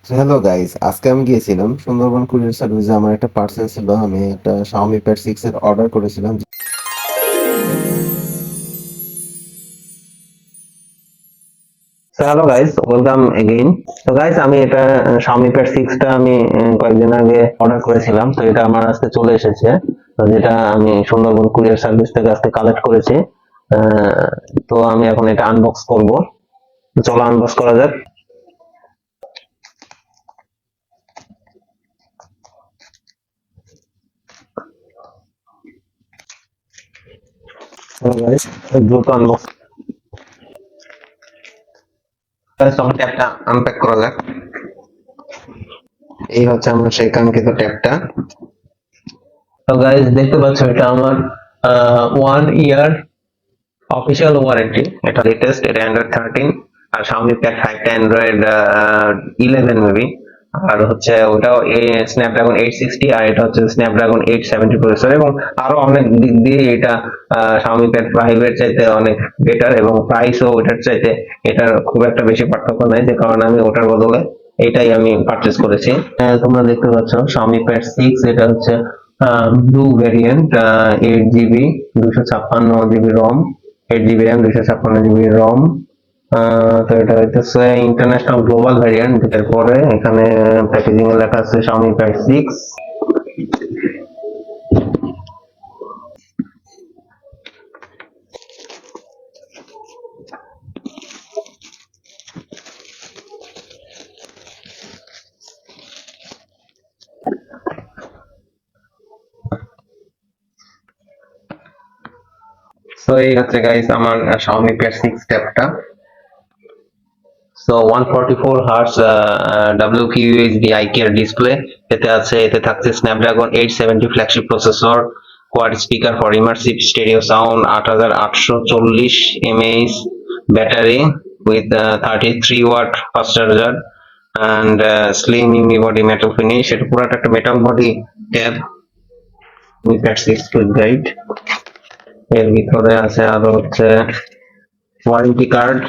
Hello guys, আজকে আমি গিয়েছিলাম সুন্দরবন কুরিয়ার সার্ভিসে। আমার একটা পার্সেল ছিল, আমি একটা Xiaomi Pad 6 এর অর্ডার করেছিলাম। Hello guys, welcome again. তো গাইস, আমি এটা Xiaomi Pad 6 টা আমি কয়েকদিন আগে অর্ডার করেছিলাম। তো এটা আমার আজকে চলে এসেছে। তো যেটা আমি সুন্দরবন কুরিয়ার সার্ভিস থেকে আজকে কালেক্ট করেছি। আহ, তো আমি এখন এটা আনবক্স করব। চলো আনবক্স করা যাক। গাইস, দ্রুত আনবক্স। গাইস, আমার ট্যাবটা আনপ্যাক করা যাক। এই হচ্ছে আমার সেই কাঙ্ক্ষিত ট্যাবটা। তো গাইস, দেখতে পাচ্ছ এটা আমার 1 ইয়ার অফিসিয়াল ওয়ারেন্টি। এটা লেটেস্ট, এটা অ্যান্ড্রয়েড 13 আর Xiaomi Pad 5 টা অ্যান্ড্রয়েড 11 মেবি। আর হচ্ছে ওটাও স্ন্যাপড্রাগন 860 আর এটা হচ্ছে স্ন্যাপড্রাগন 870 প্রসেসর, এবং আরো অনেক দিক দিয়ে এটা Xiaomi Pad 5 এর চাইতে অনেক বেটার, এবং প্রাইসও ওটার চাইতে এটার খুব একটা বেশি পার্থক্য নাই, যে কারণে আমি ওটার বদলে এটাই আমি পারচেজ করেছি। তোমরা দেখতে পাচ্ছ Xiaomi Pad 6, এটা হচ্ছে blue variant, 8 GB, 256 GB ROM, 8 GB RAM, 256 GB ROM. তো এটা হইতেছে ইন্টারন্যাশনাল গ্লোবাল ভ্যারিয়েন্ট। এরপরে এখানে প্যাকেজিং এ লেখা আছে Xiaomi Pad 6। তো এই হচ্ছে গাইস আমার Xiaomi Pad 6 ট্যাবটা। So 144 hertz WQHD eye care display এতে থাকছে Snapdragon 870 flagship processor, quad speaker for immersive stereo sound, 8840 mAh battery with 33 watt fast charger, and slim unibody metal finish. এটা পুরোটা একটা metal body tab with that 6 click guide. এর ভিতরে আছে আরো হচ্ছে ওয়ারেন্টি কার্ড,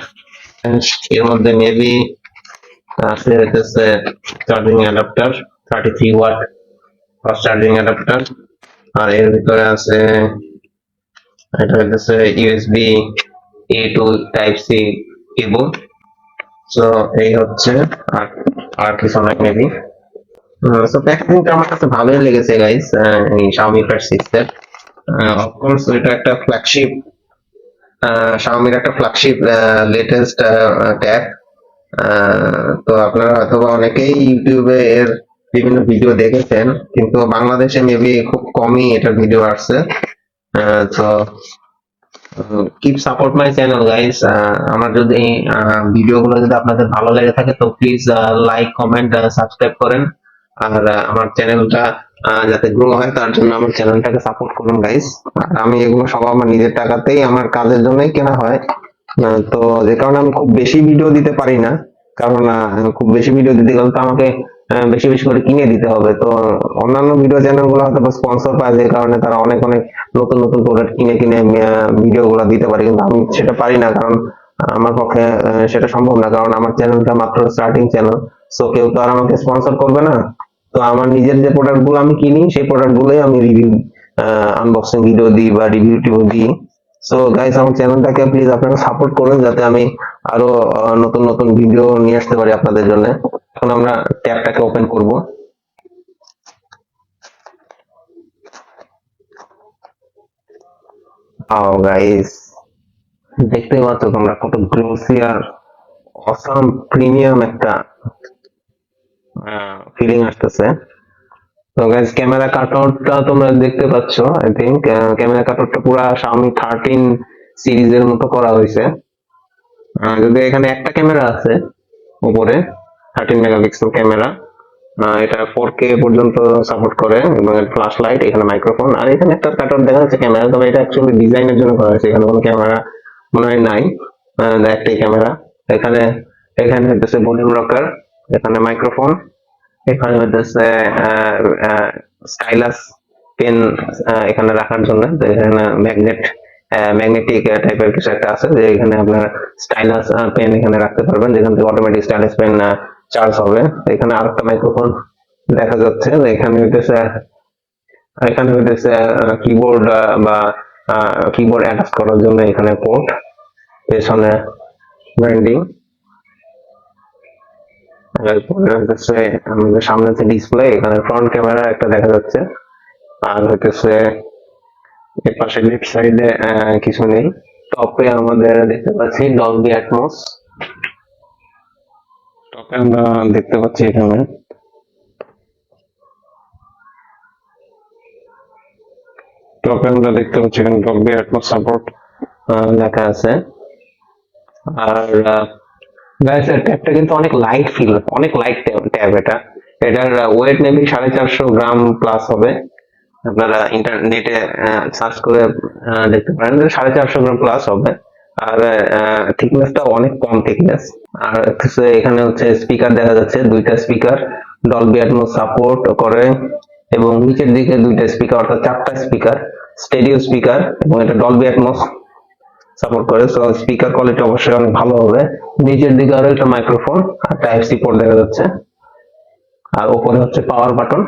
এর মধ্যে মেবি আছে হচ্ছে charging adapter, 33 watt fast charging adapter. আর এর ভিতরে আছে, এটা হচ্ছে USB A to type C cable. So এই হচ্ছে, আর আর কিছু নাই মেবি। সো প্যাকেজিংটা আমার কাছে ভালোই লেগেছে গাইস, এই Xiaomi Pad 6 এর। অফকোর্স এটা একটা ফ্ল্যাগশিপ, Xiaomi-র একটা ফ্ল্যাগশিপ লেটেস্ট ট্যাব। তো আপনারা হয়তোবা অনেকেই ইউটিউবে এর বিভিন্ন ভিডিও দেখেছেন, কিন্তু বাংলাদেশে মেবি খুব কমই এটার ভিডিও আসছে। তো keep support my channel guys. আমার যদি ভিডিওগুলো যদি আপনাদের ভালো লেগে থাকে, তো প্লিজ লাইক, কমেন্ট, সাবস্ক্রাইব করেন। আর আমার চ্যানেলটা যাতে গ্রো হয়, তার জন্য আমার চ্যানেলটাকে সাপোর্ট করুন গাইস। আমি এগুলো সব আমার নিজের টাকাতেই, আমার কাজের জন্যই কেনা হয়। তো যে কারণে আমি খুব বেশি ভিডিও দিতে পারি না, কারণ খুব বেশি ভিডিও দিতে গেলে তো আমাকে বেশি বেশি করে কিনে দিতে হবে। তো অন্যান্য ভিডিও চ্যানেল গুলো হয়তো স্পন্সর পায়, যে কারণে তারা অনেক অনেক নতুন নতুন প্রোডাক্ট কিনে কিনে ভিডিও গুলো দিতে পারে, কিন্তু আমি সেটা পারি না, কারণ আমার পক্ষে সেটা সম্ভব না, কারণ আমার চ্যানেলটা মাত্র স্টার্টিং চ্যানেল। সো কেউ তো আর আমাকে স্পন্সর করবে না। তো আমার নিজের যে প্রোডাক্ট গুলো আমি কিনি, সেই প্রোডাক্ট গুলোই আমি রিভিউ, আনবক্সিং ভিডিও দিই বা রিভিউ টিভিউ দিই। সো গাইস, আমার চ্যানেলটাকে প্লিজ আপনারা সাপোর্ট করুন, যাতে আমি আরো নতুন নতুন ভিডিও নিয়ে আসতে পারি আপনাদের জন্য। এখন আমরা ট্যাবটাকে ওপেন করব। গাইস, দেখতেই পাচ্ছ তোমরা কত গ্লোসি আর অসাম প্রিমিয়াম একটা ফিলিং আসতেছে। তো গাইস, ক্যামেরা কাটআউটটা তোমরা দেখতে পাচ্ছ। আই থিংক ক্যামেরা কাটআউটটা পুরো Xiaomi 13 সিরিজের মতো করা হয়েছে। যদি এখানে একটা ক্যামেরা আছে উপরে, 13 মেগাপিক্সেল ক্যামেরা। এটা 4K পর্যন্ত সাপোর্ট করে, এবং ফ্ল্যাশ লাইট, এখানে মাইক্রোফোন, আর এখানে একটা কাটআউট দেখা যাচ্ছে ক্যামেরা, তবে এটা অ্যাকচুয়ালি ডিজাইনের জন্য করা হয়েছে, এখানে কোনো ক্যামেরা মনে হয় নাই। একটাই ক্যামেরা। এখানে এখানে হচ্ছে ভলিউম রকার, এখানে মাইক্রোফোন, এখানে হচ্ছে স্টাইলাস পেন এখানে রাখার জন্য। তো এখানে ম্যাগনেটিক টাইপের কিছু একটা আছে, যে এখানে আপনার স্টাইলাস পেন এখানে রাখতে পারবেন, যেখান থেকে অটোমেটিক স্টাইলাস পেন চার্জ হবে। এখানে আরেকটা মাইক্রোফোন দেখা যাচ্ছে, এখানে হইতেছে কিবোর্ড বা কিবোর্ড অ্যাটাচ করার জন্য এখানে পোর্ট, পেছনে ব্র্যান্ডিং, এরপরে হইতেছে আমাদের সামনে হচ্ছে ডিসপ্লে, এখানে ফ্রন্ট ক্যামেরা একটা দেখা যাচ্ছে, আর হইতেছে এর পাশে লেফট সাইডে কিছু নেই। টপে আমাদের দেখতে পাচ্ছি ডলবি অ্যাটমস, টপে আমরা দেখতে পাচ্ছি এখানে এখানে ডলবি অ্যাটমস সাপোর্ট লেখা আছে। আর গাইস এর ট্যাবটা কিন্তু অনেক লাইট ফিল, অনেক লাইট ট্যাব এটা। এটার ওয়েট মেবি 450 গ্রাম প্লাস হবে। আপনারা ইন্টারনেটে সার্চ করে দেখতে পারেন, 450 গ্রাম প্লাস হবে। আর থিকনেসটা অনেক কম থিকনেস। আর হচ্ছে এখানে হচ্ছে স্পিকার দেখা যাচ্ছে, দুইটা স্পিকার ডলবি অ্যাটমস সাপোর্ট করে, এবং নিচের দিকে দুইটা স্পিকার, অর্থাৎ চারটা স্পিকার, স্টেরিও স্পিকার, এবং এটা ডলবি অ্যাটমস সাপোর্ট করে, সো স্পিকার কোয়ালিটি অবশ্যই অনেক ভালো হবে। নিচের দিকে আরো একটা মাইক্রোফোন আর টাইপ সি পোর্ট দেখা যাচ্ছে, আর উপরে হচ্ছে power button.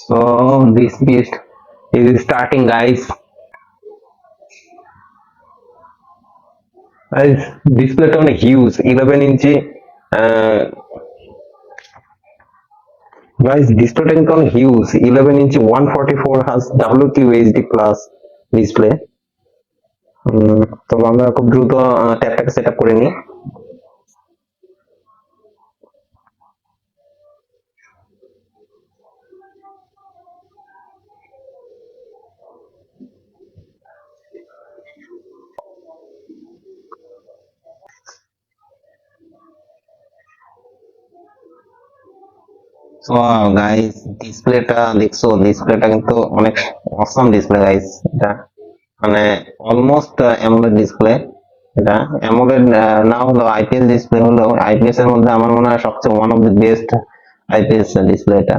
So this beast is starting guys. Guys, ডিসপ্লেটা অনেক হিউজ, 11 ইঞ্চি। গাইস ডিসপ্লেটা কিন্তু অনেক হিউজ, 11 ইঞ্চি 144 হার্জ WQHD প্লাস ডিসপ্লে। তো আমরা খুব দ্রুত ট্যাবটাকে সেট আপ করে নিই। সো গাইস ডিসপ্লেটা দেখছো, ডিসপ্লেটা কিন্তু অনেক অসাম ডিসপ্লে গাইস। এটা মানে অলমোস্ট অ্যামোলেড ডিসপ্লে। এটা অ্যামোলেড না হলেও আইপিএস ডিসপ্লে হলেও, আইপিএস এর মধ্যে আমার মনে হয় সবচেয়ে one of the best IPS display এটা।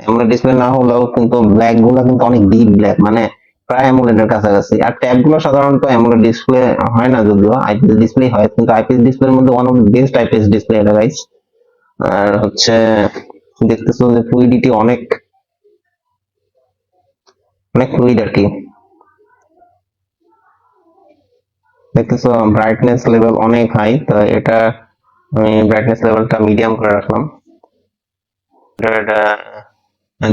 অ্যামোলেড ডিসপ্লে না হলেও কিন্তু ব্ল্যাক গুলো কিন্তু অনেক ডিপ ব্ল্যাক, মানে প্রায় অ্যামোলেড এর কাছাকাছি। আর ট্যাব গুলো সাধারণত অ্যামোলেড ডিসপ্লে হয় না, যদিও আইপিএস ডিসপ্লে হয়, কিন্তু আইপিএস ডিসপ্লের মধ্যে one of the best IPS display এটা গাইস। আর হচ্ছে দেখতেছো যে ফ্লুইডিটি অনেক অনেক ফ্লুইড আর কি। দেখতেছো ব্রাইটনেস লেভেল অনেক হাই, তো এটা আমি ব্রাইটনেস লেভেলটা মিডিয়াম করে রাখলাম। এটা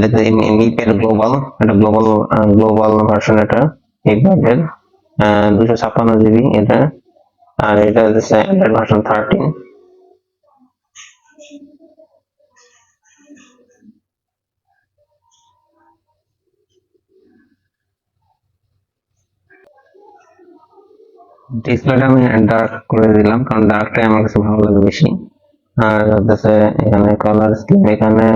দেখতে মিপের গ্লোবাল, এটা গ্লোবাল ভার্সন, এটা মিপের 256 জিবি এটা। আর এটা হচ্ছে অ্যান্ড্রয়েড ভার্সন 13। ডিসপ্লেটা আমি ডার্ক করে দিলাম, কারণ ডার্কটাই আমার কাছে ভালো লাগে বেশি। আর হচ্ছে এখানে কালার স্কিম, এখানে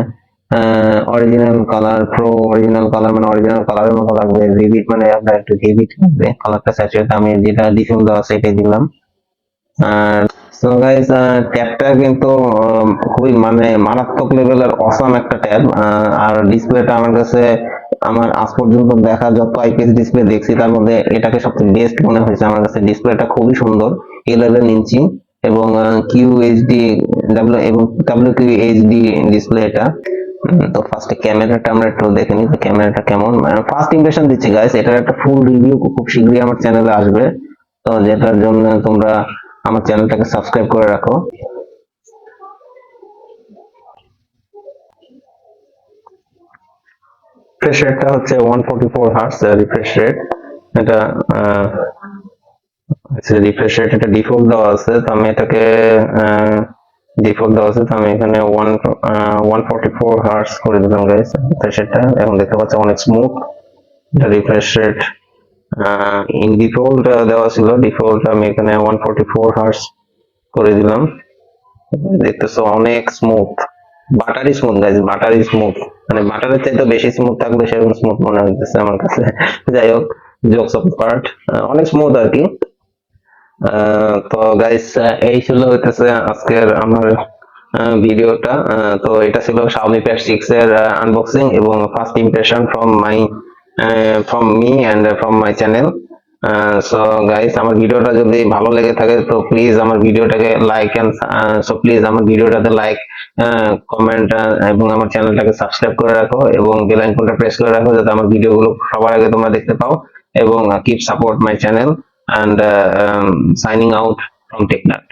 original colour, pro original colour, মানে অরিজিনাল কালারের মতো লাগবে। ভিভিড মানে আপনার একটু ভিভিড লাগবে কালারটা, স্যাচুরেট আমি যেটা ডিফিউজ দেওয়া সেটাই দিলাম। আর সো গাইস ট্যাবটা কিন্তু খুবই মানে মারাত্মক লেভেলের অসাম একটা ট্যাব। আর ডিসপ্লেটা আমার কাছে, আমার আজ পর্যন্ত দেখা যত আইপিএস ডিসপ্লে দেখছি তার মধ্যে এটাকে সবচেয়ে বেস্ট মনে হয়েছে আমার কাছে। ডিসপ্লেটা খুবই সুন্দর, 11 ইঞ্চি, এবং কিউএইচডি এবং WQHD ডিসপ্লে এটা। তো ফার্স্টে ক্যামেরাটা আমরা একটু দেখে নিই, ক্যামেরাটা কেমন। ফার্স্ট ইমপ্রেশন দিচ্ছি গাইস, এটার একটা ফুল রিভিউ খুব শীঘ্রই আমার চ্যানেলে আসবে, তো যেটার জন্য তোমরা আমার চ্যানেলটাকে সাবস্ক্রাইব করে রাখো। রিফ্রেশ রেটটা হচ্ছে 144 হার্টজ রিফ্রেশ রেট। এটা রিফ্রেশ রেট এটা ডিফল্ট দেওয়া আছে, তো আমি এটাকে ডিফল্ট দেওয়া আছে, তো আমি এখানে 144 হার্টজ করে দিলাম গাইস রিফ্রেশ রেটটা। এখন দেখতে পাচ্ছি অনেক স্মুথ এটা রিফ্রেশ রেট। ইন ডিফল্ট দেওয়া ছিল, ডিফল্ট আমি এখানে 144 হার্টজ করে দিলাম। দেখতেছো অনেক smooth, buttery smooth guys, buttery smooth, মানে বাটারের চাইতে বেশি স্মুথ থাকলে সেরকম স্মুথ মনে হইতেছে আমার কাছে। যাই হোক, জোকস অফ পার্ট, অনেক স্মুথ আর কি। তো গাইস এই ছিল হইতেছে আজকের আমার ভিডিওটা। তো এটা ছিল Xiaomi Pad 6 এর আনবক্সিং এবং first impression from me and from my channel. So guys, আমার ভিডিওটা যদি ভালো লেগে থাকে তো প্লিজ আমার ভিডিওটাকে লাইক এন্ড সো প্লিজ আমার ভিডিওটাতে লাইক, কমেন্ট এবং আমার চ্যানেলটাকে সাবস্ক্রাইব করে রাখো এবং বেল আইকনটা প্রেস করে রাখো যাতে আমার ভিডিওগুলো সবার আগে তোমরা দেখতে পাও, এবং keep support my channel, and signing out from টেকনাট।